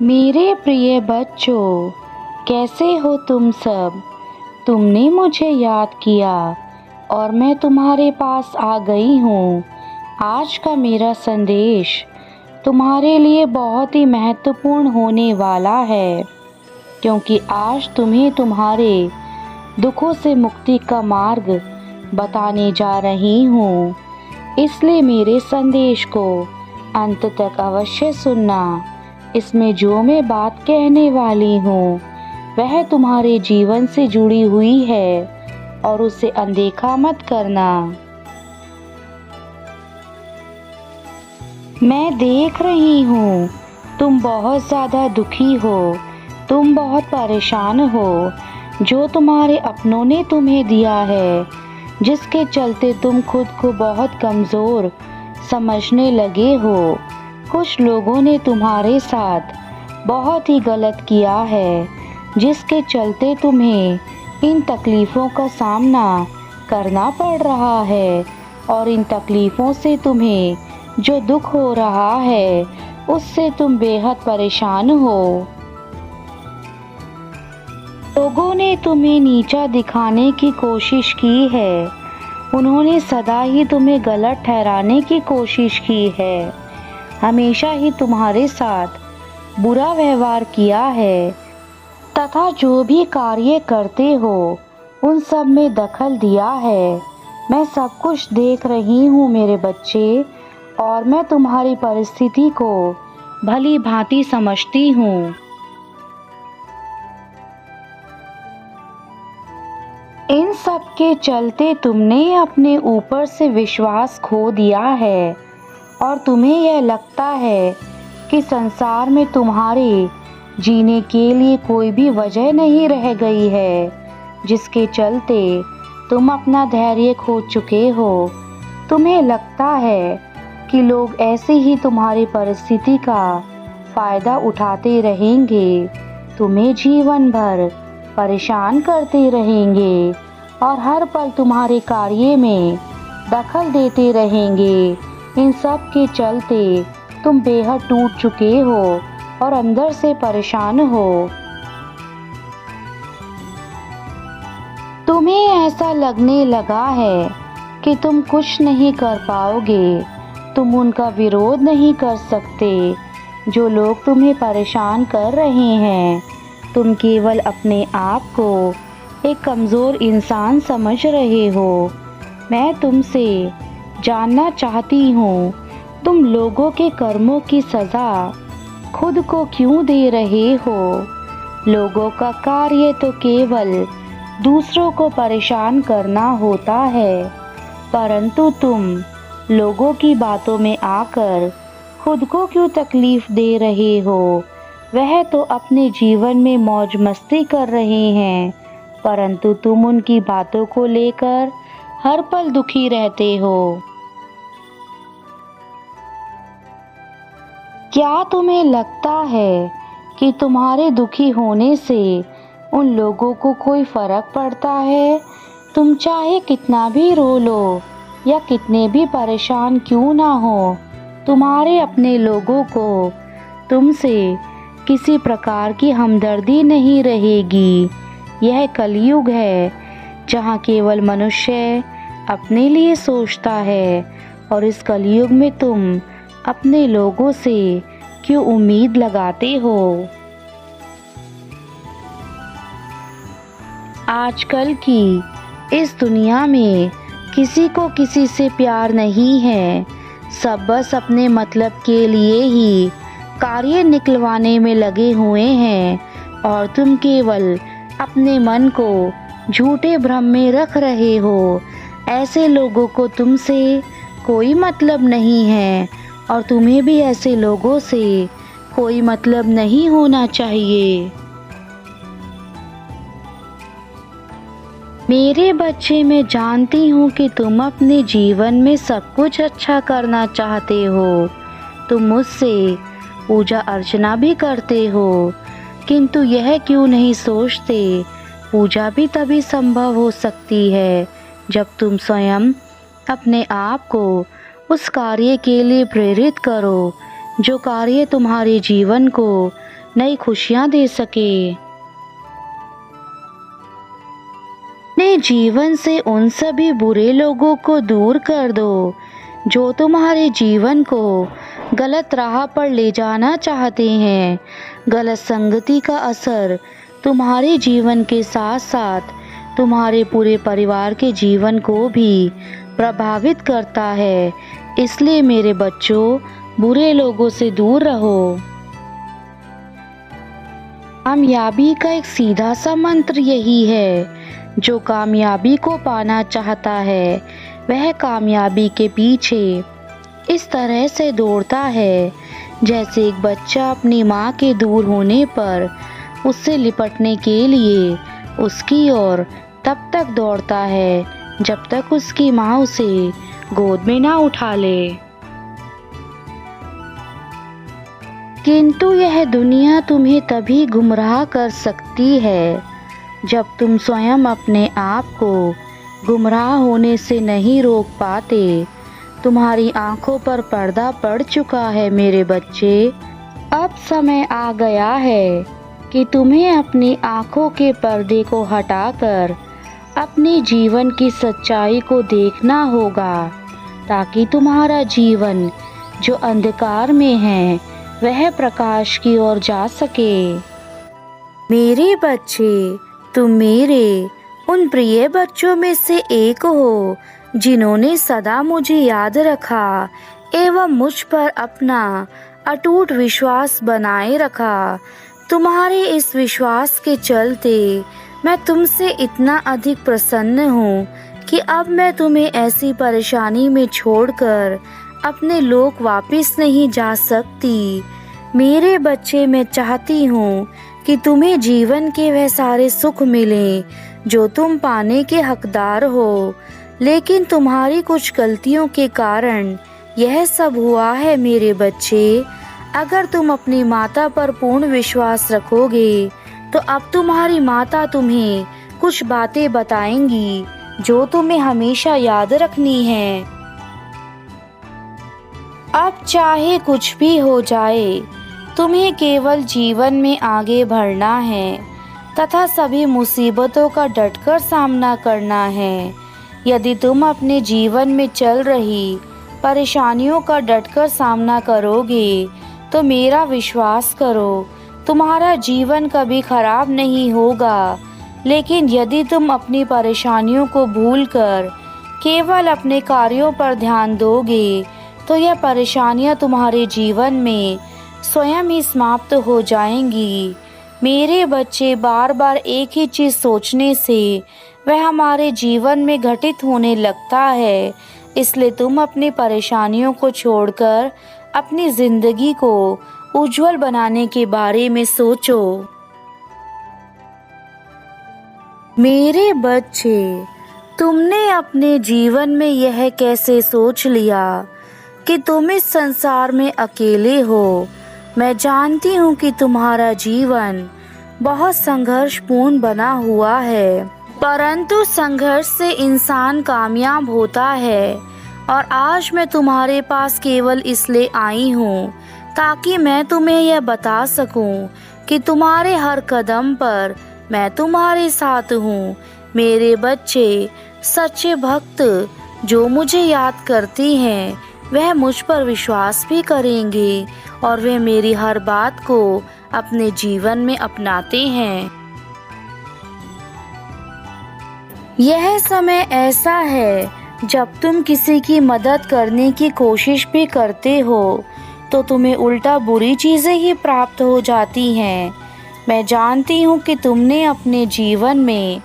मेरे प्रिय बच्चों, कैसे हो तुम सब। तुमने मुझे याद किया और मैं तुम्हारे पास आ गई हूँ। आज का मेरा संदेश तुम्हारे लिए बहुत ही महत्वपूर्ण होने वाला है, क्योंकि आज तुम्हें तुम्हारे दुखों से मुक्ति का मार्ग बताने जा रही हूँ। इसलिए मेरे संदेश को अंत तक अवश्य सुनना। इसमें जो मैं बात कहने वाली हूँ वह तुम्हारे जीवन से जुड़ी हुई है और उसे अनदेखा मत करना। मैं देख रही हूँ तुम बहुत ज़्यादा दुखी हो, तुम बहुत परेशान हो। जो तुम्हारे अपनों ने तुम्हें दिया है, जिसके चलते तुम खुद को बहुत कमज़ोर समझने लगे हो। कुछ लोगों ने तुम्हारे साथ बहुत ही गलत किया है, जिसके चलते तुम्हें इन तकलीफ़ों का सामना करना पड़ रहा है और इन तकलीफ़ों से तुम्हें जो दुख हो रहा है उससे तुम बेहद परेशान हो। लोगों ने तुम्हें नीचा दिखाने की कोशिश की है, उन्होंने सदा ही तुम्हें गलत ठहराने की कोशिश की है, हमेशा ही तुम्हारे साथ बुरा व्यवहार किया है तथा जो भी कार्य करते हो उन सब में दखल दिया है। मैं सब कुछ देख रही हूँ मेरे बच्चे, और मैं तुम्हारी परिस्थिति को भली भांति समझती हूँ। इन सब के चलते तुमने अपने ऊपर से विश्वास खो दिया है और तुम्हें यह लगता है कि संसार में तुम्हारे जीने के लिए कोई भी वजह नहीं रह गई है, जिसके चलते तुम अपना धैर्य खो चुके हो। तुम्हें लगता है कि लोग ऐसे ही तुम्हारी परिस्थिति का फ़ायदा उठाते रहेंगे, तुम्हें जीवन भर परेशान करते रहेंगे और हर पल तुम्हारे कार्य में दखल देते रहेंगे। इन सब के चलते तुम बेहद टूट चुके हो और अंदर से परेशान हो। तुम्हें ऐसा लगने लगा है कि तुम कुछ नहीं कर पाओगे, तुम उनका विरोध नहीं कर सकते जो लोग तुम्हें परेशान कर रहे हैं। तुम केवल अपने आप को एक कमज़ोर इंसान समझ रहे हो। मैं तुमसे जानना चाहती हूँ, तुम लोगों के कर्मों की सज़ा खुद को क्यों दे रहे हो। लोगों का कार्य तो केवल दूसरों को परेशान करना होता है, परंतु तुम लोगों की बातों में आकर खुद को क्यों तकलीफ़ दे रहे हो। वह तो अपने जीवन में मौज मस्ती कर रहे हैं, परंतु तुम उनकी बातों को लेकर हर पल दुखी रहते हो। क्या तुम्हें लगता है कि तुम्हारे दुखी होने से उन लोगों को कोई फ़र्क पड़ता है। तुम चाहे कितना भी रो लो या कितने भी परेशान क्यों ना हो, तुम्हारे अपने लोगों को तुमसे किसी प्रकार की हमदर्दी नहीं रहेगी। यह कलयुग है जहाँ केवल मनुष्य अपने लिए सोचता है, और इस कलयुग में तुम अपने लोगों से क्यों उम्मीद लगाते हो। आजकल की इस दुनिया में किसी को किसी से प्यार नहीं है, सब बस अपने मतलब के लिए ही कार्य निकलवाने में लगे हुए हैं, और तुम केवल अपने मन को झूठे भ्रम में रख रहे हो। ऐसे लोगों को तुमसे कोई मतलब नहीं है और तुम्हें भी ऐसे लोगों से कोई मतलब नहीं होना चाहिए। मेरे बच्चे, मैं जानती हूँ कि तुम अपने जीवन में सब कुछ अच्छा करना चाहते हो। तुम मुझसे पूजा अर्चना भी करते हो, किंतु यह क्यों नहीं सोचते पूजा भी तभी संभव हो सकती है जब तुम स्वयं अपने आप को उस कार्य के लिए प्रेरित करो जो कार्य तुम्हारे जीवन को नई खुशियाँ दे सके। अपने जीवन से उन सभी बुरे लोगों को दूर कर दो जो तुम्हारे जीवन को गलत राह पर ले जाना चाहते हैं। गलत संगति का असर तुम्हारे जीवन के साथ साथ तुम्हारे पूरे परिवार के जीवन को भी प्रभावित करता है। इसलिए मेरे बच्चों, बुरे लोगों से दूर रहो। कामयाबी का एक सीधा सा मंत्र यही है, जो कामयाबी को पाना चाहता है वह कामयाबी के पीछे इस तरह से दौड़ता है जैसे एक बच्चा अपनी माँ के दूर होने पर उससे लिपटने के लिए उसकी ओर तब तक दौड़ता है जब तक उसकी माँ उसे गोद में ना उठा ले। किंतु यह दुनिया तुम्हें तभी गुमराह कर सकती है जब तुम स्वयं अपने आप को गुमराह होने से नहीं रोक पाते। तुम्हारी आंखों पर पर्दा पड़ चुका है मेरे बच्चे। अब समय आ गया है कि तुम्हें अपनी आंखों के पर्दे को हटाकर अपने जीवन की सच्चाई को देखना होगा, ताकि तुम्हारा जीवन जो अंधकार में है वह प्रकाश की ओर जा सके। मेरे बच्चे, तुम मेरे उन प्रिय बच्चों में से एक हो जिन्होंने सदा मुझे याद रखा एवं मुझ पर अपना अटूट विश्वास बनाए रखा। तुम्हारे इस विश्वास के चलते मैं तुमसे इतना अधिक प्रसन्न हूँ कि अब मैं तुम्हें ऐसी परेशानी में छोड़कर अपने लोक वापस नहीं जा सकती। मेरे बच्चे, मैं चाहती हूँ कि तुम्हें जीवन के वह सारे सुख मिलें जो तुम पाने के हकदार हो, लेकिन तुम्हारी कुछ गलतियों के कारण यह सब हुआ है मेरे बच्चे। अगर तुम अपनी माता पर पूर्ण विश्वास रखोगे तो अब तुम्हारी माता तुम्हें कुछ बातें बताएंगी जो तुम्हें हमेशा याद रखनी है। अब चाहे कुछ भी हो जाए, तुम्हें केवल जीवन में आगे बढ़ना है तथा सभी मुसीबतों का डटकर सामना करना है। यदि तुम अपने जीवन में चल रही परेशानियों का डटकर सामना करोगे तो मेरा विश्वास करो, तुम्हारा जीवन कभी खराब नहीं होगा। लेकिन यदि तुम अपनी परेशानियों को भूलकर केवल अपने कार्यों पर ध्यान दोगे तो यह परेशानियां तुम्हारे जीवन में स्वयं ही समाप्त हो जाएंगी। मेरे बच्चे, बार बार एक ही चीज़ सोचने से वह हमारे जीवन में घटित होने लगता है। इसलिए तुम अपनी परेशानियों को छोड़कर अपनी जिंदगी को उज्जवल बनाने के बारे में सोचो। मेरे बच्चे, तुमने अपने जीवन में यह कैसे सोच लिया कि तुम इस संसार में अकेले हो? मैं जानती हूँ कि तुम्हारा जीवन बहुत संघर्षपूर्ण बना हुआ है, परंतु संघर्ष से इंसान कामयाब होता है। और आज मैं तुम्हारे पास केवल इसलिए आई हूँ ताकि मैं तुम्हें यह बता सकूँ कि तुम्हारे हर कदम पर मैं तुम्हारे साथ हूँ। मेरे बच्चे, सच्चे भक्त जो मुझे याद करते हैं वह मुझ पर विश्वास भी करेंगे और वे मेरी हर बात को अपने जीवन में अपनाते हैं। यह समय ऐसा है जब तुम किसी की मदद करने की कोशिश भी करते हो तो तुम्हें उल्टा बुरी चीज़ें ही प्राप्त हो जाती हैं। मैं जानती हूँ कि तुमने अपने जीवन में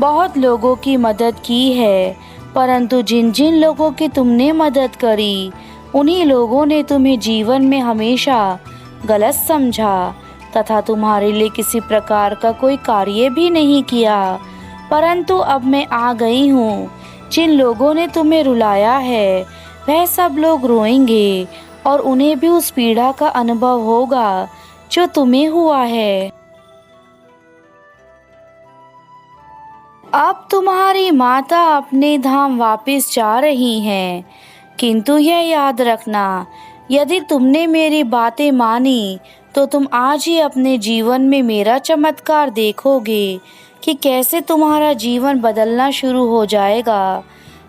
बहुत लोगों की मदद की है, परंतु जिन जिन लोगों की तुमने मदद करी उन्हीं लोगों ने तुम्हें जीवन में हमेशा गलत समझा तथा तुम्हारे लिए किसी प्रकार का कोई कार्य भी नहीं किया। परंतु अब मैं आ गई हूँ। जिन लोगों ने तुम्हें रुलाया है वह सब लोग रोएंगे और उन्हें भी उस पीड़ा का अनुभव होगा जो तुम्हें हुआ है। अब तुम्हारी माता अपने धाम वापस जा रही हैं, किंतु यह याद रखना, यदि तुमने मेरी बातें मानी तो तुम आज ही अपने जीवन में मेरा चमत्कार देखोगे कि कैसे तुम्हारा जीवन बदलना शुरू हो जाएगा।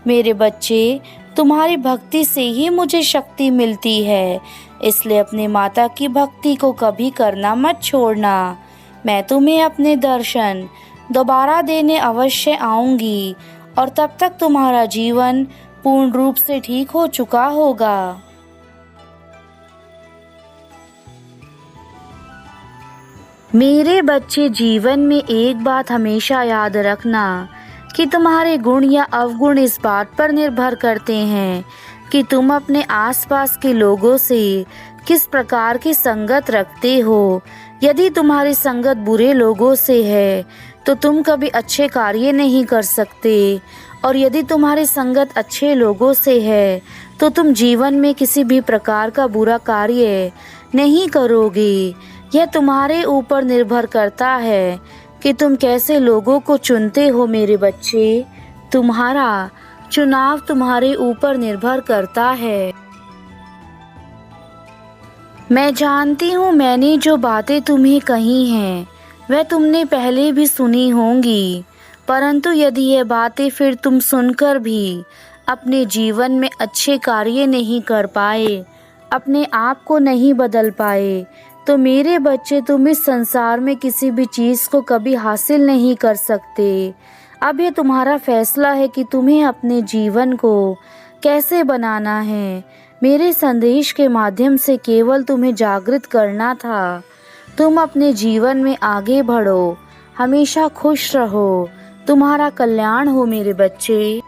मेरे बच्चे, तुम्हारी भक्ति से ही मुझे शक्ति मिलती है, इसलिए अपने माता की भक्ति को कभी करना मत छोड़ना। मैं तुम्हें अपने दर्शन दोबारा देने अवश्य आऊंगी और तब तक तुम्हारा जीवन पूर्ण रूप से ठीक हो चुका होगा। मेरे बच्चे, जीवन में एक बात हमेशा याद रखना कि तुम्हारे गुण या अवगुण इस बात पर निर्भर करते हैं कि तुम अपने आसपास के लोगों से किस प्रकार की संगत रखते हो। यदि तुम्हारी संगत बुरे लोगों से है तो तुम कभी अच्छे कार्य नहीं कर सकते, और यदि तुम्हारी संगत अच्छे लोगों से है तो तुम जीवन में किसी भी प्रकार का बुरा कार्य नहीं करोगे। यह तुम्हारे ऊपर निर्भर करता है कि तुम कैसे लोगों को चुनते हो। मेरे बच्चे, तुम्हारा चुनाव तुम्हारे ऊपर निर्भर करता है। मैं जानती हूँ मैंने जो बातें तुम्हें कही हैं वह तुमने पहले भी सुनी होंगी, परंतु यदि ये बातें फिर तुम सुनकर भी अपने जीवन में अच्छे कार्य नहीं कर पाए, अपने आप को नहीं बदल पाए, तो मेरे बच्चे, तुम इस संसार में किसी भी चीज़ को कभी हासिल नहीं कर सकते। अब ये तुम्हारा फैसला है कि तुम्हें अपने जीवन को कैसे बनाना है। मेरे संदेश के माध्यम से केवल तुम्हें जागृत करना था। तुम अपने जीवन में आगे बढ़ो, हमेशा खुश रहो, तुम्हारा कल्याण हो मेरे बच्चे।